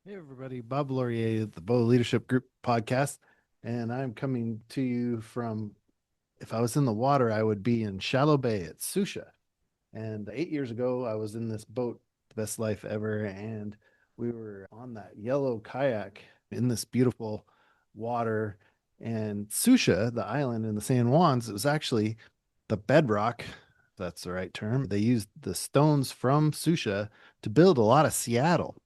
Hey everybody, Bob Laurier, the Bo Leadership Group podcast, and I'm coming to you from, if I was in the water, I would be in Shallow Bay at Susha. And 8 years ago, I was in this boat, the best life ever, and we were on that yellow kayak in this beautiful water. And Susha, the island in the San Juans, it was actually the bedrock, if that's the right term. They used the stones from Susha to build a lot of Seattle.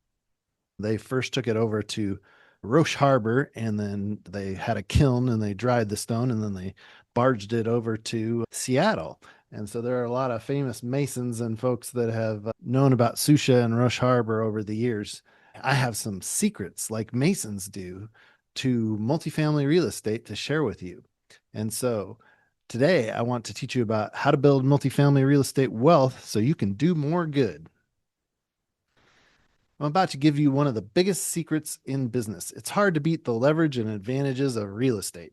They first took it over to Roche Harbor, and then they had a kiln and they dried the stone, and then they barged it over to Seattle. And so there are a lot of famous masons and folks that have known about Susha and Roche Harbor over the years. I have some secrets, like masons do, to multifamily real estate to share with you. And so today I want to teach you about how to build multifamily real estate wealth so you can do more good. I'm about to give you one of the biggest secrets in business. It's hard to beat the leverage and advantages of real estate.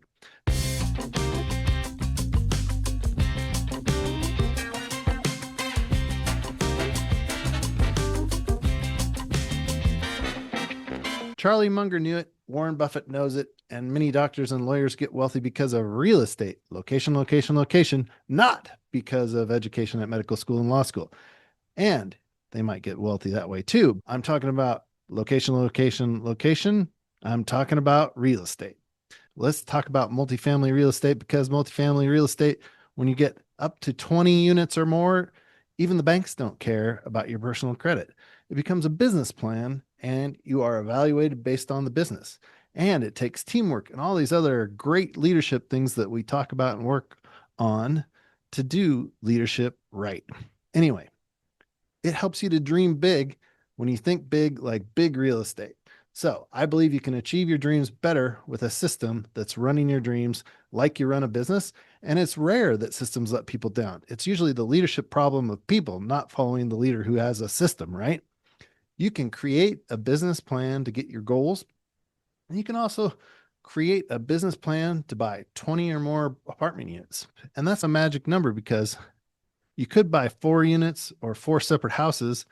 Charlie Munger knew it, Warren Buffett knows it, and many doctors and lawyers get wealthy because of real estate. Location, location, location, not because of education at medical school and law school. And they might get wealthy that way too. I'm talking about location, location, location. I'm talking about real estate. Let's talk about multifamily real estate, because multifamily real estate, when you get up to 20 units or more, even the banks don't care about your personal credit. It becomes a business plan and you are evaluated based on the business. And it takes teamwork and all these other great leadership things that we talk about and work on to do leadership right. Anyway, it helps you to dream big when you think big, like big real estate. So I believe you can achieve your dreams better with a system that's running your dreams like you run a business. And it's rare that systems let people down. It's usually the leadership problem of people not following the leader who has a system, right? You can create a business plan to get your goals. And you can also create a business plan to buy 20 or more apartment units. And that's a magic number, because you could buy 4 units or 4 separate houses,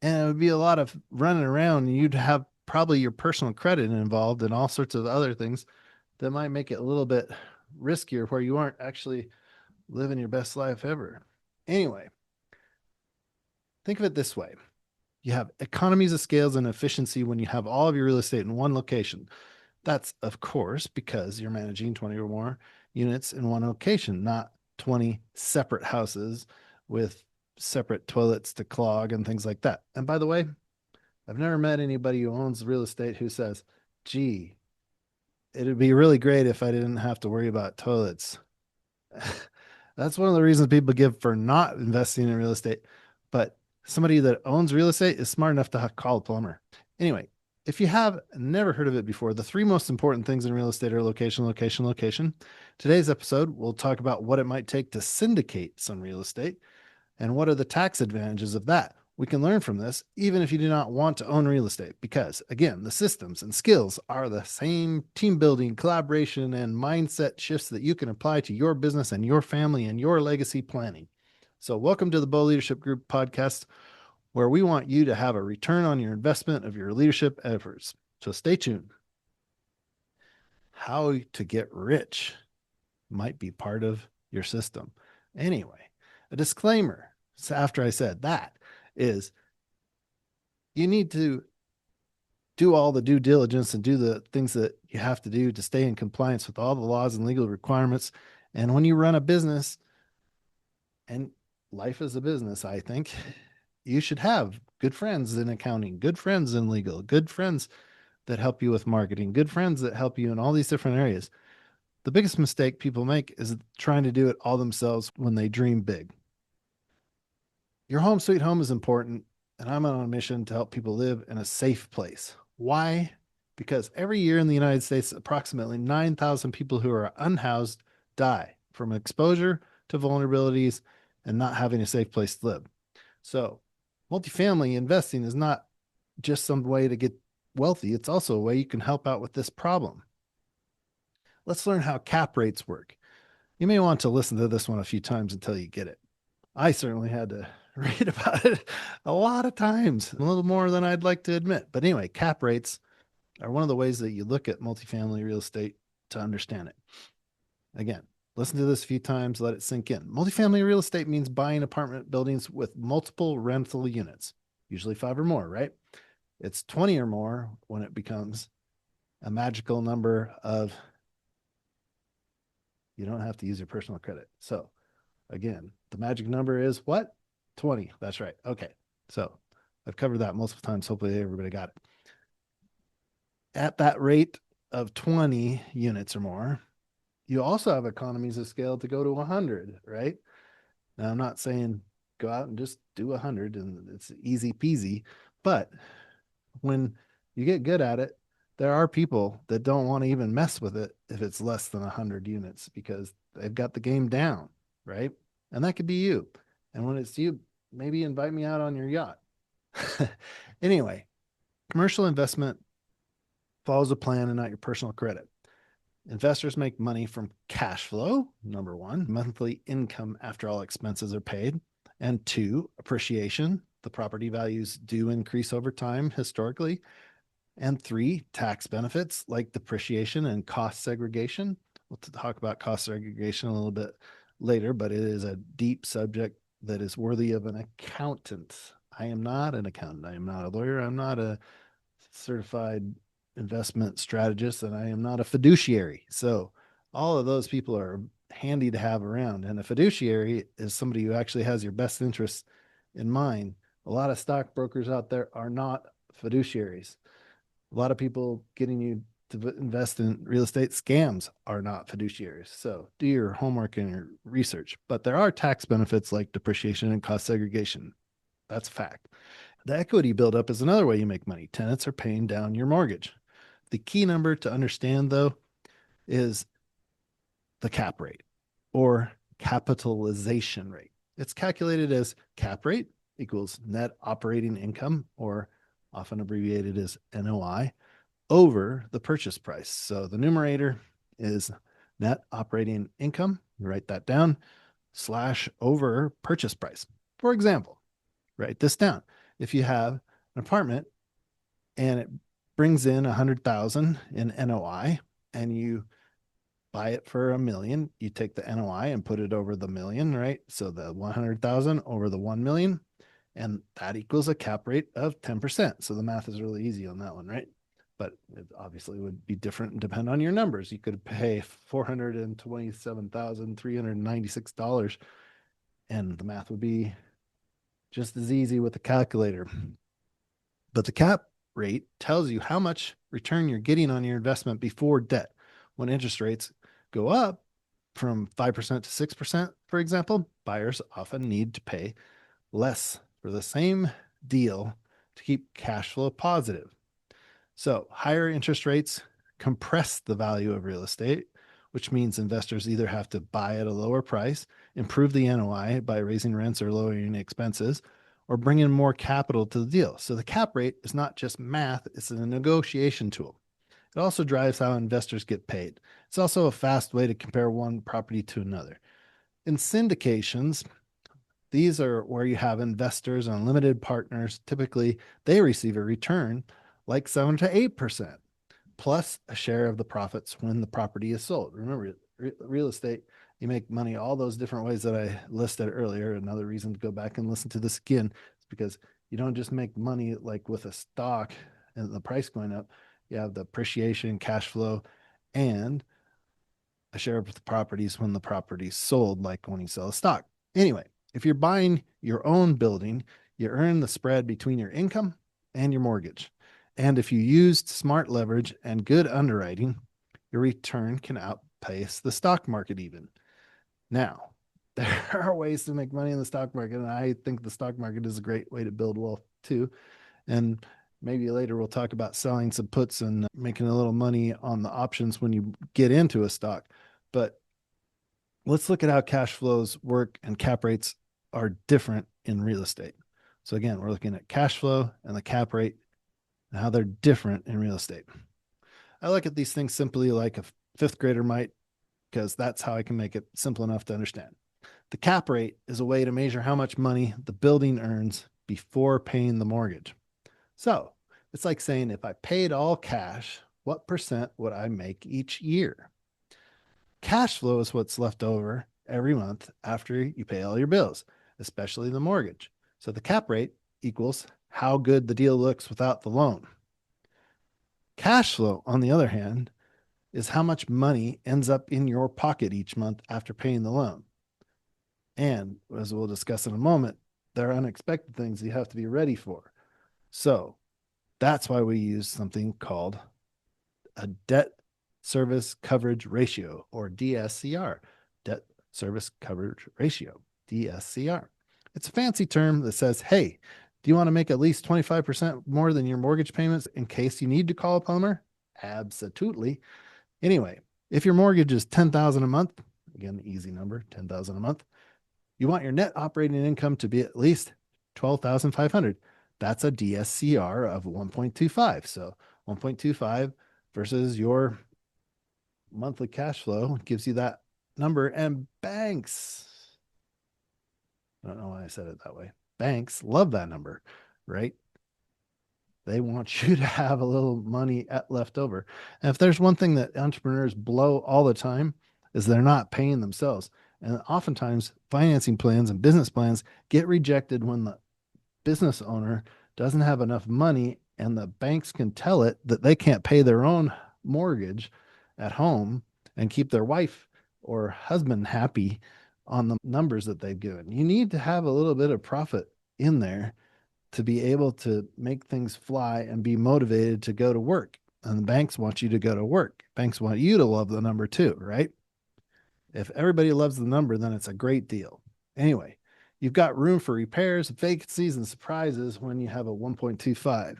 and it would be a lot of running around, and you'd have probably your personal credit involved and all sorts of other things that might make it a little bit riskier, where you aren't actually living your best life ever. Anyway, think of it this way. You have economies of scales and efficiency when you have all of your real estate in one location. That's, of course, because you're managing 20 or more units in one location, not 20 separate houses with separate toilets to clog and things like that. And by the way, I've never met anybody who owns real estate who says, gee, it'd be really great if I didn't have to worry about toilets. That's one of the reasons people give for not investing in real estate. But somebody that owns real estate is smart enough to call a plumber. Anyway, if you have never heard of it before, the three most important things in real estate are location, location, location. Today's episode, we'll talk about what it might take to syndicate some real estate and what are the tax advantages of that. We can learn from this even if you do not want to own real estate, because again, the systems and skills are the same: team building, collaboration, and mindset shifts that you can apply to your business and your family and your legacy planning. So welcome to the Bo Leadership Group podcast, where we want you to have a return on your investment of your leadership efforts. So stay tuned. How to get rich might be part of your system. Anyway, a disclaimer after I said that is, you need to do all the due diligence and do the things that you have to do to stay in compliance with all the laws and legal requirements. And when you run a business, and life is a business, I think you should have good friends in accounting, good friends in legal, good friends that help you with marketing, good friends that help you in all these different areas. The biggest mistake people make is trying to do it all themselves when they dream big. Your home sweet home is important, and I'm on a mission to help people live in a safe place. Why? Because every year in the United States, approximately 9,000 people who are unhoused die from exposure to vulnerabilities and not having a safe place to live. So, multifamily investing is not just some way to get wealthy, it's also a way you can help out with this problem. Let's learn how cap rates work. You may want to listen to this one a few times until you get it. I certainly had to read about it a lot of times, a little more than I'd like to admit. But anyway, cap rates are one of the ways that you look at multifamily real estate to understand it. Again, listen to this a few times, let it sink in. Multifamily real estate means buying apartment buildings with multiple rental units, usually 5 or more, right? It's 20 or more when it becomes a magical number of, you don't have to use your personal credit. So again, the magic number is what? 20. That's right. Okay. So I've covered that multiple times. Hopefully everybody got it. At that rate of 20 units or more, you also have economies of scale to go to 100, right? Now, I'm not saying go out and just do 100 and it's easy peasy, but when you get good at it, there are people that don't want to even mess with it if it's less than 100 units because they've got the game down, right? And that could be you. And when it's you, maybe invite me out on your yacht. Anyway, commercial investment follows a plan and not your personal credit. Investors make money from cash flow, number one, monthly income after all expenses are paid, and two, appreciation. The property values do increase over time historically. And three, tax benefits like depreciation and cost segregation. We'll talk about cost segregation a little bit later, but it is a deep subject that is worthy of an accountant. I am not an accountant. I am not a lawyer. I'm not a certified investment strategist, and I am not a fiduciary. So all of those people are handy to have around. And a fiduciary is somebody who actually has your best interests in mind. A lot of stockbrokers out there are not fiduciaries. A lot of people getting you to invest in real estate scams are not fiduciaries. So do your homework and your research. But there are tax benefits like depreciation and cost segregation. That's a fact. The equity buildup is another way you make money. Tenants are paying down your mortgage. The key number to understand, though, is the cap rate or capitalization rate. It's calculated as cap rate equals net operating income, or often abbreviated as NOI, over the purchase price. So the numerator is net operating income. You write that down, slash over purchase price. For example, write this down. If you have an apartment and it brings in 100,000 in NOI and you buy it for $1 million, you take the NOI and put it over the million, right? So the 100,000 over the 1 million, and that equals a cap rate of 10%. So the math is really easy on that one, right? But it obviously would be different and depend on your numbers. You could pay $427,396 and the math would be just as easy with the calculator. But the cap rate tells you how much return you're getting on your investment before debt. When interest rates go up from 5% to 6%, for example, buyers often need to pay less for the same deal to keep cash flow positive. So higher interest rates compress the value of real estate, which means investors either have to buy at a lower price, improve the NOI by raising rents or lowering expenses, or bring in more capital to the deal. So the cap rate is not just math, it's a negotiation tool. It also drives how investors get paid. It's also a fast way to compare one property to another. In syndications, these are where you have investors and limited partners. Typically, they receive a return like 7 to 8%, plus a share of the profits when the property is sold. Remember, real estate, you make money all those different ways that I listed earlier. Another reason to go back and listen to this again is because you don't just make money like with a stock and the price going up. You have the appreciation, cash flow, and a share of the properties when the property's sold, like when you sell a stock. Anyway, if you're buying your own building, you earn the spread between your income and your mortgage. And if you used smart leverage and good underwriting, your return can outpace the stock market even. Now, there are ways to make money in the stock market, and I think the stock market is a great way to build wealth too. And maybe later we'll talk about selling some puts and making a little money on the options when you get into a stock. But let's look at how cash flows work and cap rates are different in real estate. So again, we're looking at cash flow and the cap rate and how they're different in real estate. I look at these things simply like a fifth grader might, because that's how I can make it simple enough to understand. The cap rate is a way to measure how much money the building earns before paying the mortgage. So it's like saying if I paid all cash, what percent would I make each year? Cash flow is what's left over every month after you pay all your bills, especially the mortgage. So the cap rate equals how good the deal looks without the loan. Cash flow, on the other hand, is how much money ends up in your pocket each month after paying the loan. And as we'll discuss in a moment, there are unexpected things you have to be ready for. So that's why we use something called a debt service coverage ratio, or DSCR, debt service coverage ratio, DSCR. It's a fancy term that says, hey, do you want to make at least 25% more than your mortgage payments in case you need to call a plumber? Absolutely. Anyway, if your mortgage is $10,000 a month, again, easy number, $10,000 a month, you want your net operating income to be at least $12,500. That's a DSCR of 1.25. So 1.25 versus your monthly cash flow gives you that number. And banks, I don't know why I said it that way. Banks love that number, right? They want you to have a little money left over. And if there's one thing that entrepreneurs blow all the time, is they're not paying themselves. And oftentimes financing plans and business plans get rejected when the business owner doesn't have enough money and the banks can tell it that they can't pay their own mortgage at home and keep their wife or husband happy on the numbers that they've given. You need to have a little bit of profit in there to be able to make things fly and be motivated to go to work. And the banks want you to go to work. Banks want you to love the number too, right? If everybody loves the number, then it's a great deal. Anyway, you've got room for repairs, vacancies, and surprises when you have a 1.25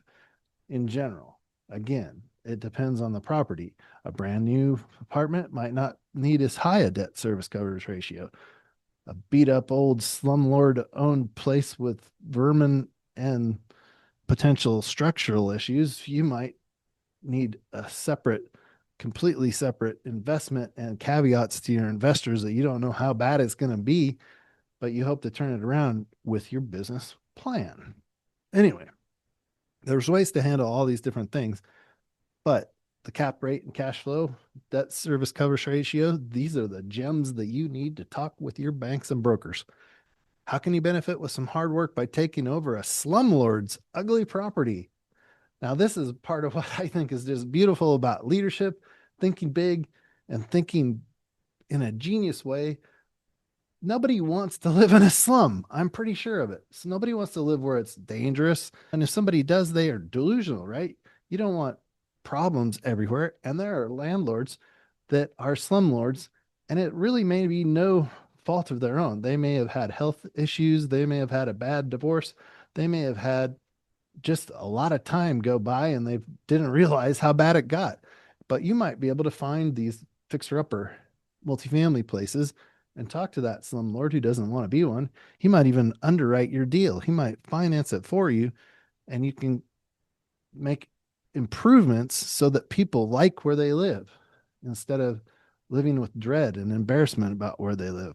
in general. Again, it depends on the property. A brand new apartment might not need as high a debt service coverage ratio. A beat up old slumlord owned place with vermin and potential structural issues, you might need a separate, completely separate investment and caveats to your investors that you don't know how bad it's going to be, but you hope to turn it around with your business plan. Anyway, there's ways to handle all these different things, but the cap rate and cash flow, debt service coverage ratio, these are the gems that you need to talk with your banks and brokers. How can you benefit with some hard work by taking over a slumlord's ugly property? Now, this is part of what I think is just beautiful about leadership, thinking big and thinking in a genius way. Nobody wants to live in a slum. I'm pretty sure of it. So nobody wants to live where it's dangerous. And if somebody does, they are delusional, right? You don't want problems everywhere. And there are landlords that are slumlords, and it really may be no fault of their own. They may have had health issues. They may have had a bad divorce. They may have had just a lot of time go by and they didn't realize how bad it got. But you might be able to find these fixer-upper multifamily places and talk to that slumlord who doesn't want to be one. He might even underwrite your deal. He might finance it for you, and you can make improvements so that people like where they live instead of living with dread and embarrassment about where they live.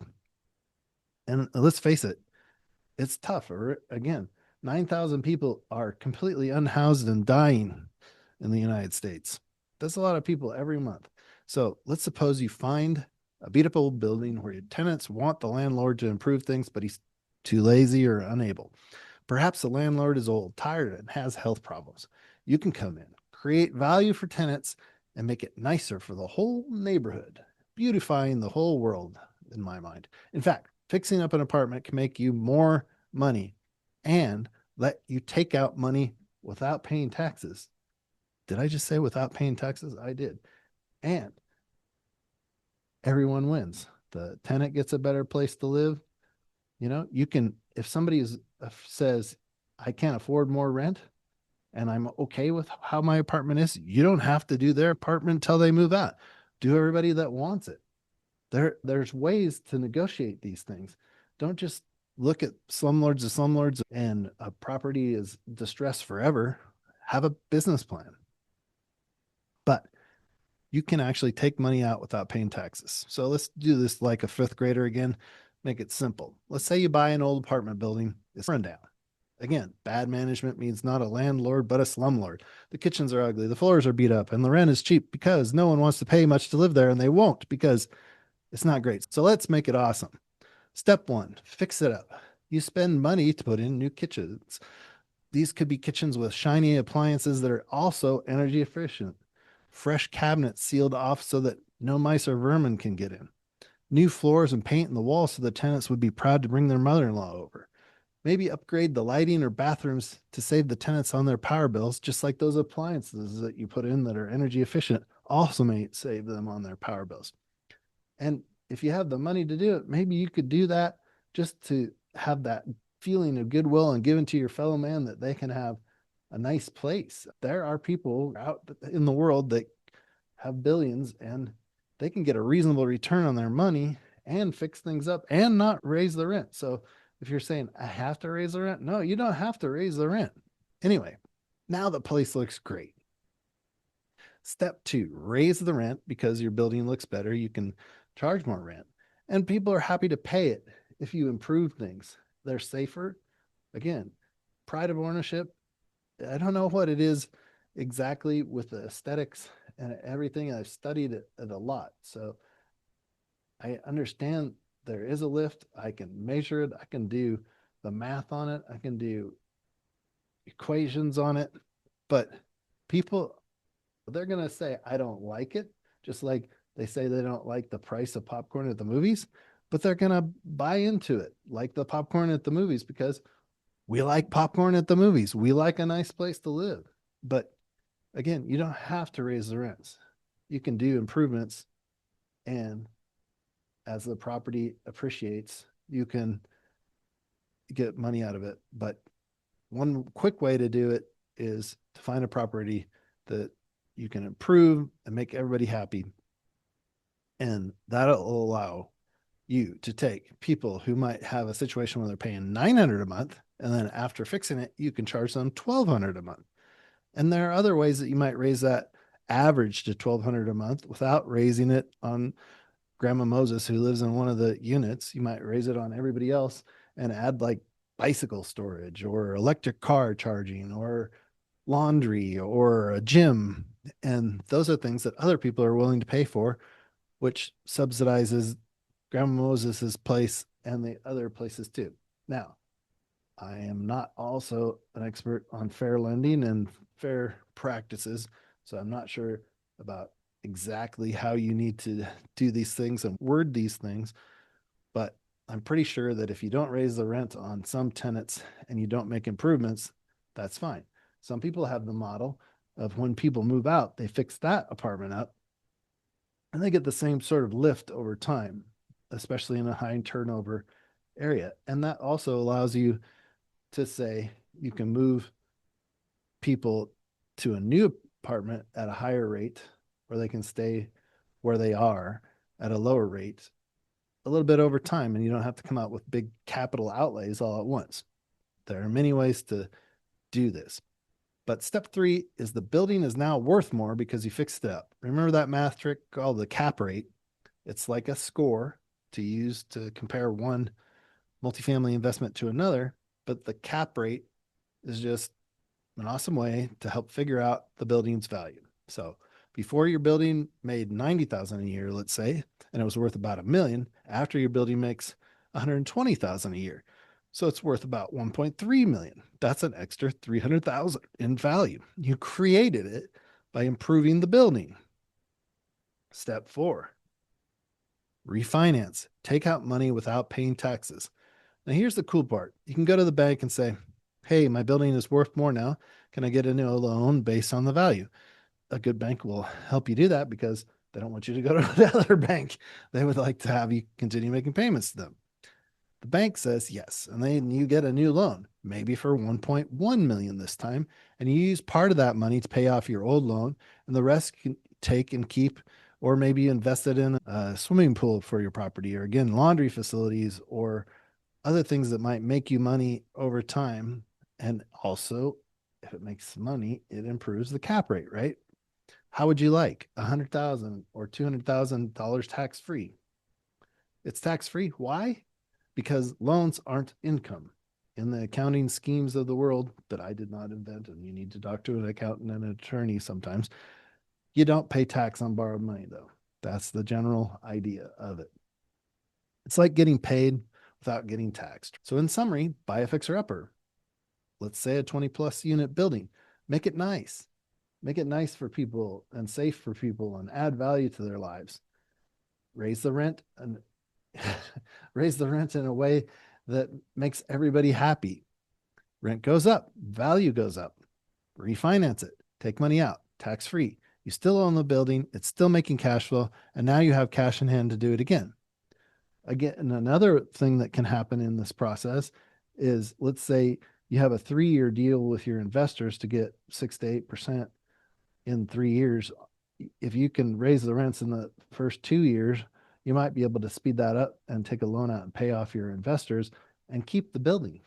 And let's face it, it's tough. Again, 9,000 people are completely unhoused and dying in the United States. That's a lot of people every month. So let's suppose you find a beat up old building where your tenants want the landlord to improve things, but he's too lazy or unable. Perhaps the landlord is old, tired, and has health problems. You can come in, create value for tenants, and make it nicer for the whole neighborhood, beautifying the whole world, in my mind. In fact, fixing up an apartment can make you more money and let you take out money without paying taxes. Did I just say without paying taxes? I did. And everyone wins. The tenant gets a better place to live. You know, you can, if somebody says, I can't afford more rent and I'm okay with how my apartment is, you don't have to do their apartment until they move out. Do everybody that wants it. There's ways to negotiate these things. Don't just look at slumlords as slumlords and a property is distressed forever. Have a business plan. But you can actually take money out without paying taxes. So let's do this like a fifth grader again. Make it simple. Let's say you buy an old apartment building, it's run down. Again, bad management means not a landlord, but a slumlord. The kitchens are ugly, the floors are beat up, and the rent is cheap because no one wants to pay much to live there, and they won't because it's not great. So let's make it awesome. Step one, fix it up. You spend money to put in new kitchens. These could be kitchens with shiny appliances that are also energy efficient, fresh cabinets sealed off so that no mice or vermin can get in, new floors and paint in the walls so the tenants would be proud to bring their mother in law over. Maybe upgrade the lighting or bathrooms to save the tenants on their power bills, just like those appliances that you put in that are energy efficient also may save them on their power bills. And if you have the money to do it, maybe you could do that just to have that feeling of goodwill and giving to your fellow man that they can have a nice place. There are people out in the world that have billions and they can get a reasonable return on their money and fix things up and not raise the rent. So if you're saying I have to raise the rent, no, you don't have to raise the rent. Anyway, now the place looks great. Step two, raise the rent because your building looks better. You can charge more rent. And people are happy to pay it if you improve things. They're safer. Again, pride of ownership. I don't know what it is exactly with the aesthetics and everything. I've studied it a lot. So I understand there is a lift. I can measure it. I can do the math on it. I can do equations on it. But people, they're going to say, I don't like it. Just like they say they don't like the price of popcorn at the movies, but they're going to buy into it, like the popcorn at the movies, because we like popcorn at the movies. We like a nice place to live. But again, you don't have to raise the rents. You can do improvements. And as the property appreciates, you can get money out of it. But one quick way to do it is to find a property that you can improve and make everybody happy. And that'll allow you to take people who might have a situation where they're paying $900 a month, and then after fixing it, you can charge them $1,200 a month. And there are other ways that you might raise that average to $1,200 a month without raising it on Grandma Moses, who lives in one of the units. You might raise it on everybody else and add like bicycle storage or electric car charging or laundry or a gym. And those are things that other people are willing to pay for, which subsidizes Grandma Moses's place and the other places too. Now, I am not also an expert on fair lending and fair practices, so I'm not sure about exactly how you need to do these things and word these things, but I'm pretty sure that if you don't raise the rent on some tenants and you don't make improvements, that's fine. Some people have the model of when people move out, they fix that apartment up and they get the same sort of lift over time, especially in a high turnover area. And that also allows you to say you can move people to a new apartment at a higher rate, or they can stay where they are at a lower rate a little bit over time, and you don't have to come out with big capital outlays all at once. There are many ways to do this. But step three is the building is now worth more because you fixed it up. Remember that math trick called the cap rate? It's like a score to use to compare one multifamily investment to another, but the cap rate is just an awesome way to help figure out the building's value. So before your building made 90,000 a year, let's say, and it was worth about $1 million, after your building makes 120,000 a year. So it's worth about 1.3 million. That's an extra 300,000 in value. You created it by improving the building. Step four, refinance. Take out money without paying taxes. Now, here's the cool part. You can go to the bank and say, hey, my building is worth more now. Can I get a new loan based on the value? A good bank will help you do that because they don't want you to go to the other bank. They would like to have you continue making payments to them. The bank says yes, and then you get a new loan, maybe for 1.1 million this time, and you use part of that money to pay off your old loan, and the rest you can take and keep, or maybe invest it in a swimming pool for your property, or again, laundry facilities, or other things that might make you money over time. And also, if it makes money, it improves the cap rate, right? How would you like $100,000 or $200,000 tax free? It's tax free. Why? because loans aren't income. In the accounting schemes of the world that I did not invent, and you need to talk to an accountant and an attorney sometimes, you don't pay tax on borrowed money, though. That's the general idea of it. It's like getting paid without getting taxed. So, in summary, buy a fixer upper. Let's say a 20 plus unit building. Make it nice. Make it nice for people and safe for people and add value to their lives. Raise the rent and raise the rent in a way that makes everybody happy. Rent goes up, value goes up. Refinance it, take money out, tax free. You still own the building, it's still making cash flow, and now you have cash in hand to do it again. Again, and another thing that can happen in this process is, let's say you have a 3-year deal with your investors to get 6 to 8% in 3 years. If you can raise the rents in the first 2 years, you might be able to speed that up and take a loan out and pay off your investors and keep the building.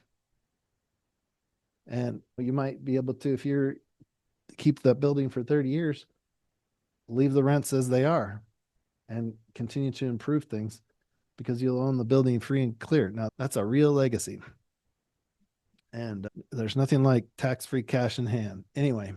And you might be able to, if you're keep that building for 30 years, leave the rents as they are and continue to improve things because you'll own the building free and clear. Now, that's a real legacy. And there's nothing like tax-free cash in hand. Anyway,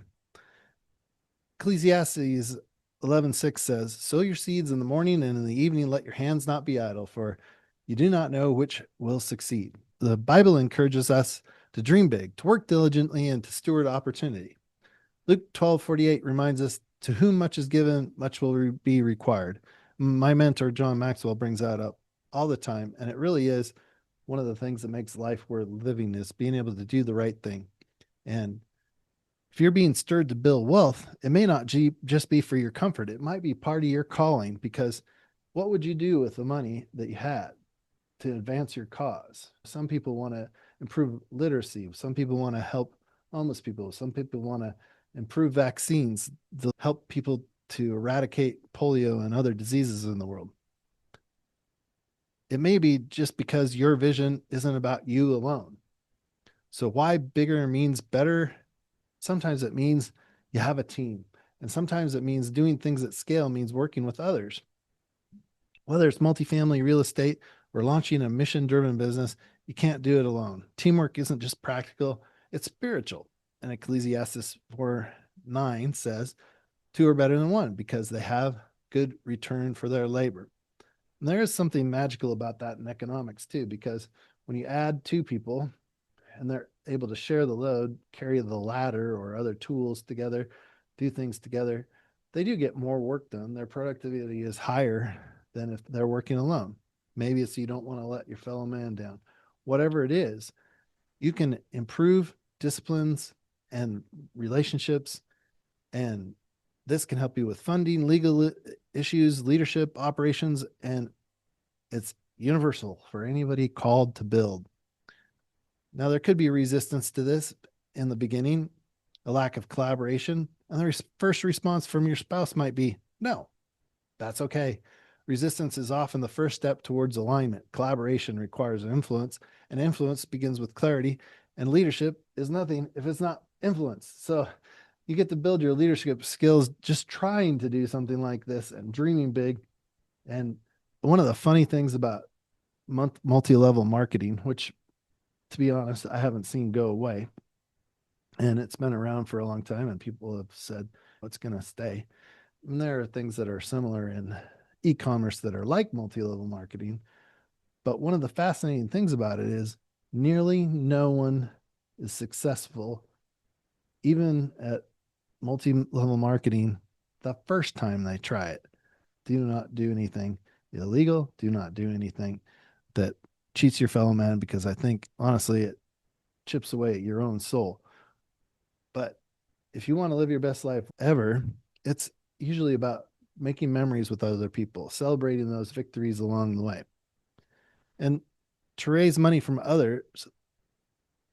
Ecclesiastes 11:6 says, sow your seeds in the morning, and in the evening let your hands not be idle, for you do not know which will succeed. The Bible encourages us to dream big, to work diligently, and to steward opportunity. Luke 12:48 reminds us, to whom much is given, much will be required. My mentor, John Maxwell, brings that up all the time. And it really is one of the things that makes life worth living, is being able to do the right thing. And if you're being stirred to build wealth, it may not just be for your comfort. It might be part of your calling, because what would you do with the money that you had to advance your cause? Some people want to improve literacy. Some people want to help homeless people. Some people want to improve vaccines to help people to eradicate polio and other diseases in the world. It may be just because your vision isn't about you alone. So why bigger means better? Sometimes it means you have a team. And sometimes it means doing things at scale means working with others. Whether it's multifamily real estate or launching a mission-driven business, you can't do it alone. Teamwork isn't just practical, it's spiritual. And Ecclesiastes 4:9 says, two are better than one because they have good return for their labor. And there is something magical about that in economics too, because when you add two people and they're able to share the load, carry the ladder or other tools together, do things together, they do get more work done. Their productivity is higher than if they're working alone. Maybe it's you don't want to let your fellow man down. Whatever it is, you can improve disciplines and relationships, and this can help you with funding, legal issues, leadership, operations, and it's universal for anybody called to build. Now, there could be resistance to this in the beginning, a lack of collaboration, and the first response from your spouse might be, no, that's okay. Resistance is often the first step towards alignment. Collaboration requires influence, and influence begins with clarity, and leadership is nothing if it's not influence. So you get to build your leadership skills just trying to do something like this and dreaming big. And one of the funny things about multi-level marketing, which, to be honest, I haven't seen go away, and it's been around for a long time, and people have said it's going to stay. And there are things that are similar in e-commerce that are like multi-level marketing. But one of the fascinating things about it is nearly no one is successful, even at multi-level marketing, the first time they try it. Do not do anything illegal. Do not do anything that cheats your fellow man, because I think, honestly, it chips away at your own soul. But if you want to live your best life ever, it's usually about making memories with other people, celebrating those victories along the way. And to raise money from others,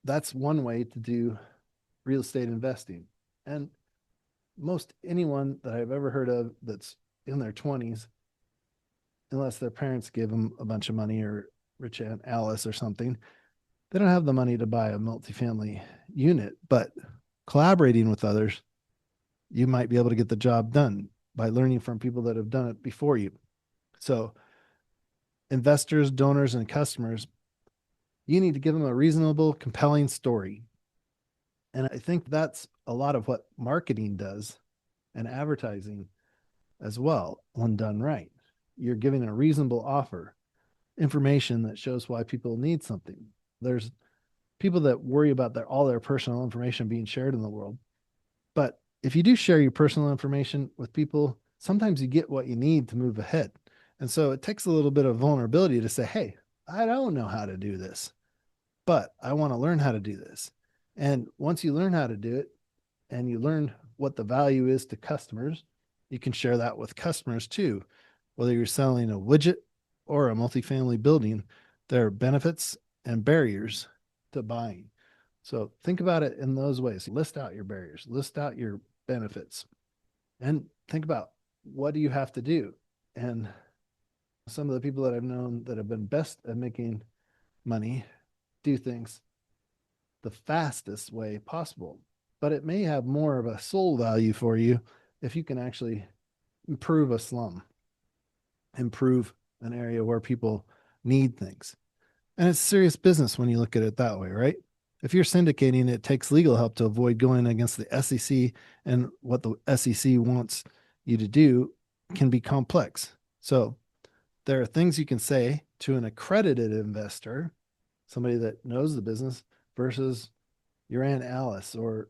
that's one way to do real estate investing. And most anyone that I've ever heard of that's in their 20s, unless their parents give them a bunch of money, or rich Aunt Alice or something, they don't have the money to buy a multifamily unit. But collaborating with others, you might be able to get the job done by learning from people that have done it before you. So investors, donors, and customers You need to give them a reasonable, compelling story. And I think that's a lot of what marketing does and advertising as well when done right. You're giving a reasonable offer, information that shows why people need something. There's people that worry about all their personal information being shared in the world. But if you do share your personal information with people, sometimes you get what you need to move ahead. And so it takes a little bit of vulnerability to say, hey, I don't know how to do this, but I want to learn how to do this. And once you learn how to do it and you learn what the value is to customers, you can share that with customers too. Whether you're selling a widget or a multifamily building, there are benefits and barriers to buying. So think about it in those ways. List out your barriers, list out your benefits, and think about what do you have to do. And some of the people that I've known that have been best at making money do things the fastest way possible. But it may have more of a soul value for you if you can actually improve a slum, improve an area where people need things. And it's serious business when you look at it that way, right? If you're syndicating, it takes legal help to avoid going against the SEC, and what the SEC wants you to do can be complex. So there are things you can say to an accredited investor, somebody that knows the business, versus your Aunt Alice or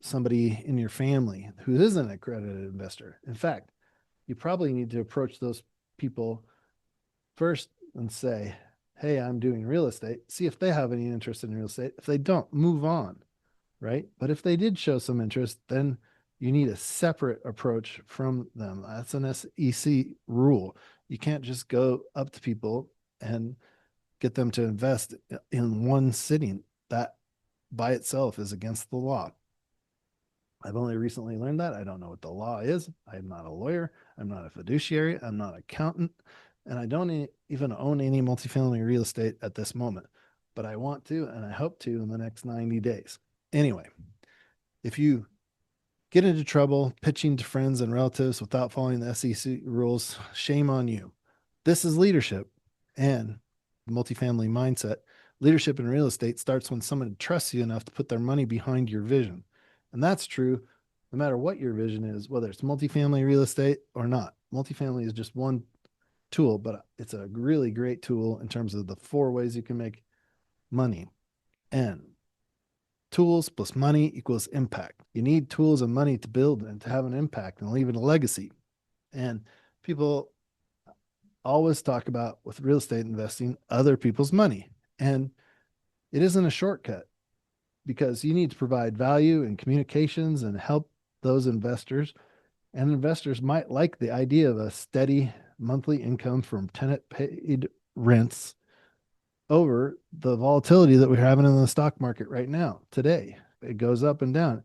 somebody in your family who isn't an accredited investor. In fact, you probably need to approach those people first and say, hey, I'm doing real estate. See if they have any interest in real estate. If they don't, move on, right? But if they did show some interest, then you need a separate approach from them. That's an SEC rule. You can't just go up to people and get them to invest in one sitting. That by itself is against the law. I've only recently learned that. I don't know what the law is. I'm not a lawyer. I'm not a fiduciary. I'm not an accountant. And I don't even own any multifamily real estate at this moment, but I want to, and I hope to in the next 90 days. Anyway, if you get into trouble pitching to friends and relatives without following the SEC rules, shame on you. This is leadership and multifamily mindset. Leadership in real estate starts when someone trusts you enough to put their money behind your vision. And that's true no matter what your vision is, whether it's multifamily real estate or not. Multifamily is just one tool, but it's a really great tool in terms of the 4 ways you can make money. And tools plus money equals impact. You need tools and money to build and to have an impact and leave a legacy. And people always talk about with real estate investing other people's money. And it isn't a shortcut because you need to provide value and communications and help those investors. And investors might like the idea of a steady monthly income from tenant paid rents over the volatility that we're having in the stock market right now today. It goes up and down.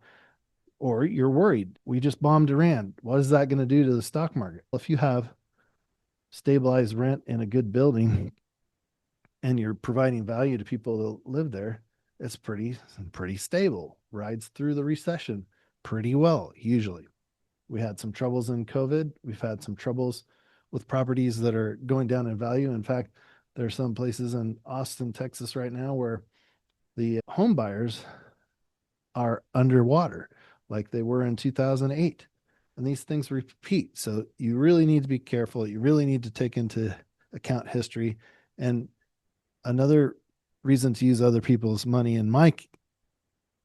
Or you're worried, we just bombed Iran. What is that going to do to the stock market? If you have stabilized rent in a good building and you're providing value to people that live there, it's pretty stable. Rides through the recession pretty well, usually. We had some troubles in COVID. We've had some troubles with properties that are going down in value. In fact, there are some places in Austin, Texas right now where the home buyers are underwater like they were in 2008. And these things repeat. So you really need to be careful. You really need to take into account history. And another reason to use other people's money, in my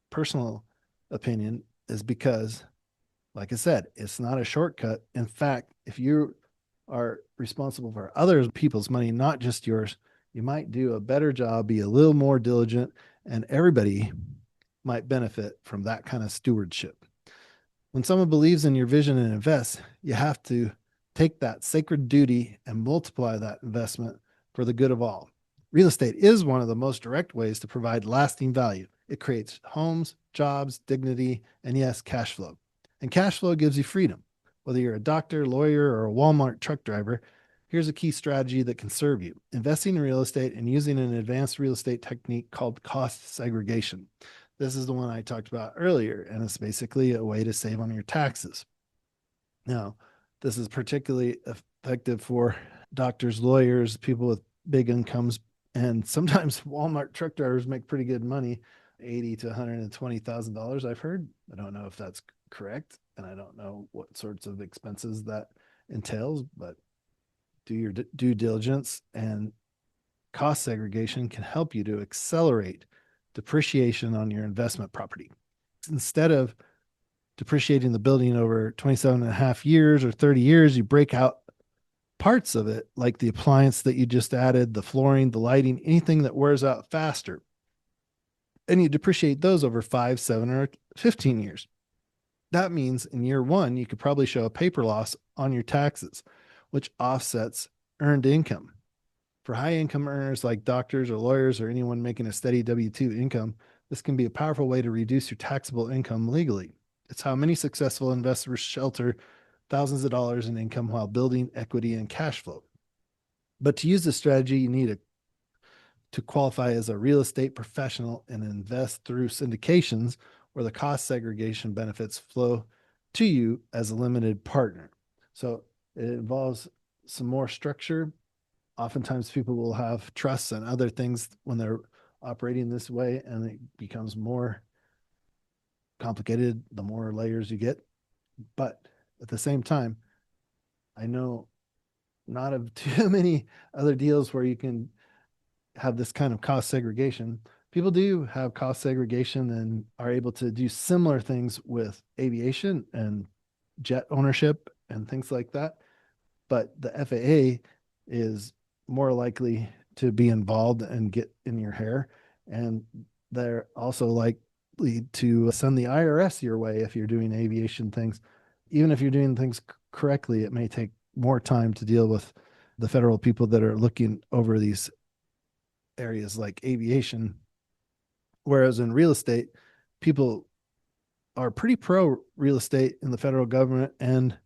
personal opinion, is because, like I said, it's not a shortcut. In fact, if you are responsible for other people's money, not just yours, you might do a better job, be a little more diligent, and everybody might benefit from that kind of stewardship. When someone believes in your vision and invests, you have to take that sacred duty and multiply that investment for the good of all. Real estate is one of the most direct ways to provide lasting value. It creates homes, jobs, dignity, and yes, cash flow. And cash flow gives you freedom. Whether you're a doctor, lawyer, or a Walmart truck driver, here's a key strategy that can serve you. Investing in real estate and using an advanced real estate technique called cost segregation. This is the one I talked about earlier, and it's basically a way to save on your taxes. Now, this is particularly effective for doctors, lawyers, people with big incomes, And sometimes Walmart truck drivers make pretty good money, 80 to $120,000, I've heard. I don't know if that's correct, and I don't know what sorts of expenses that entails, but do your due diligence, and cost segregation can help you to accelerate depreciation on your investment property. Instead of depreciating the building over 27 and a half years or 30 years, you break out parts of it, like the appliance that you just added, the flooring, the lighting, anything that wears out faster. And you depreciate those over 5, 7, or 15 years. That means in year one, you could probably show a paper loss on your taxes, which offsets earned income. For high income earners like doctors or lawyers or anyone making a steady W 2 income, this can be a powerful way to reduce your taxable income legally. It's how many successful investors shelter thousands of dollars in income while building equity and cash flow. But to use this strategy, you need to qualify as a real estate professional and invest through syndications where the cost segregation benefits flow to you as a limited partner. So it involves some more structure. Oftentimes people will have trusts and other things when they're operating this way, and it becomes more complicated the more layers you get. But at the same time, I know not of too many other deals where you can have this kind of cost segregation. People do have cost segregation and are able to do similar things with aviation and jet ownership and things like that. But the FAA is more likely to be involved and get in your hair. And they're also likely to send the IRS your way if you're doing aviation things. Even if you're doing things correctly, it may take more time to deal with the federal people that are looking over these areas like aviation. Whereas in real estate, people are pretty pro real estate in the federal government and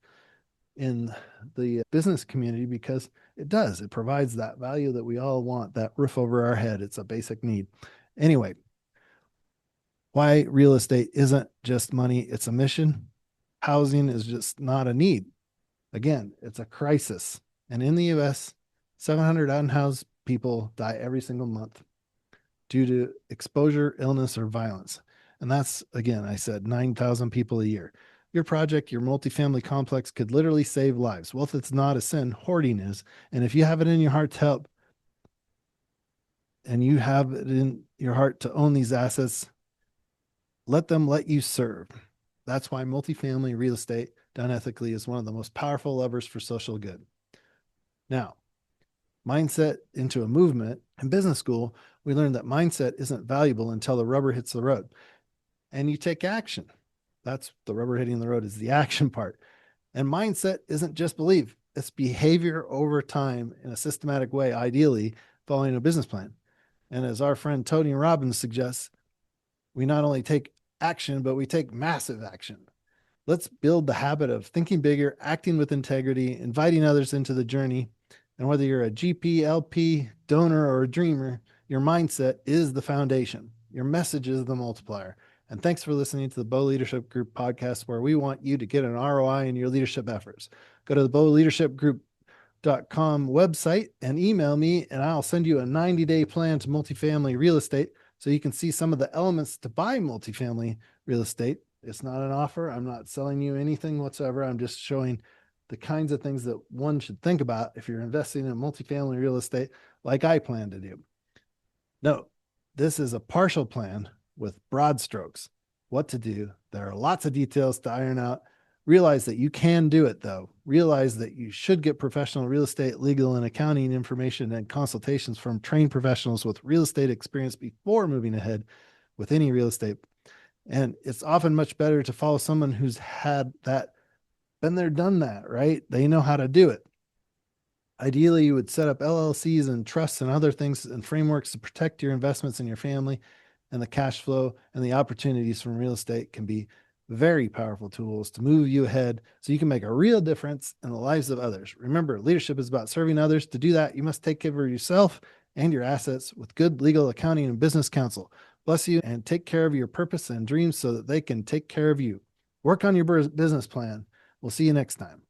in the business community because it provides that value that we all want, that roof over our head. It's a basic need. Anyway, why real estate isn't just money, it's a mission. Housing is just not a need. Again, it's a crisis. And in the US, 700 unhoused people die every single month due to exposure, illness, or violence. And that's, again, I said 9,000 people a year. Your project, your multifamily complex could literally save lives. Well, if it's not a sin, hoarding is. And if you have it in your heart to help and you have it in your heart to own these assets, let them let you serve. That's why multifamily real estate done ethically is one of the most powerful levers for social good. Now, mindset into a movement. In business school, we learned that mindset isn't valuable until the rubber hits the road and you take action. That's the rubber hitting the road is the action part. And mindset isn't just belief, it's behavior over time in a systematic way, ideally following a business plan. And as our friend Tony Robbins suggests, we not only take action, but we take massive action. Let's build the habit of thinking bigger, acting with integrity, inviting others into the journey. And whether you're a GP, LP, donor, or a dreamer, your mindset is the foundation. Your message is the multiplier. And thanks for listening to the Bo Leadership Group podcast, where we want you to get an ROI in your leadership efforts. Go to the boleadershipgroup.com website and email me, and I'll send you a 90-day plan to multifamily real estate so you can see some of the elements to buy multifamily real estate. It's not an offer. I'm not selling you anything whatsoever. I'm just showing the kinds of things that one should think about if you're investing in multifamily real estate like I plan to do. No, this is a partial plan with broad strokes. What to do. There are lots of details to iron out. Realize that you can do it, though. Realize that you should get professional real estate, legal, and accounting information and consultations from trained professionals with real estate experience before moving ahead with any real estate. And it's often much better to follow someone who's had that, been there, done that, right? They know how to do it. Ideally, you would set up LLCs and trusts and other things and frameworks to protect your investments in your family, and the cash flow and the opportunities from real estate can be very powerful tools to move you ahead so you can make a real difference in the lives of others. Remember, leadership is about serving others. To do that, you must take care of yourself and your assets with good legal, accounting, and business counsel. Bless you, and take care of your purpose and dreams so that they can take care of you. Work on your business plan. We'll see you next time.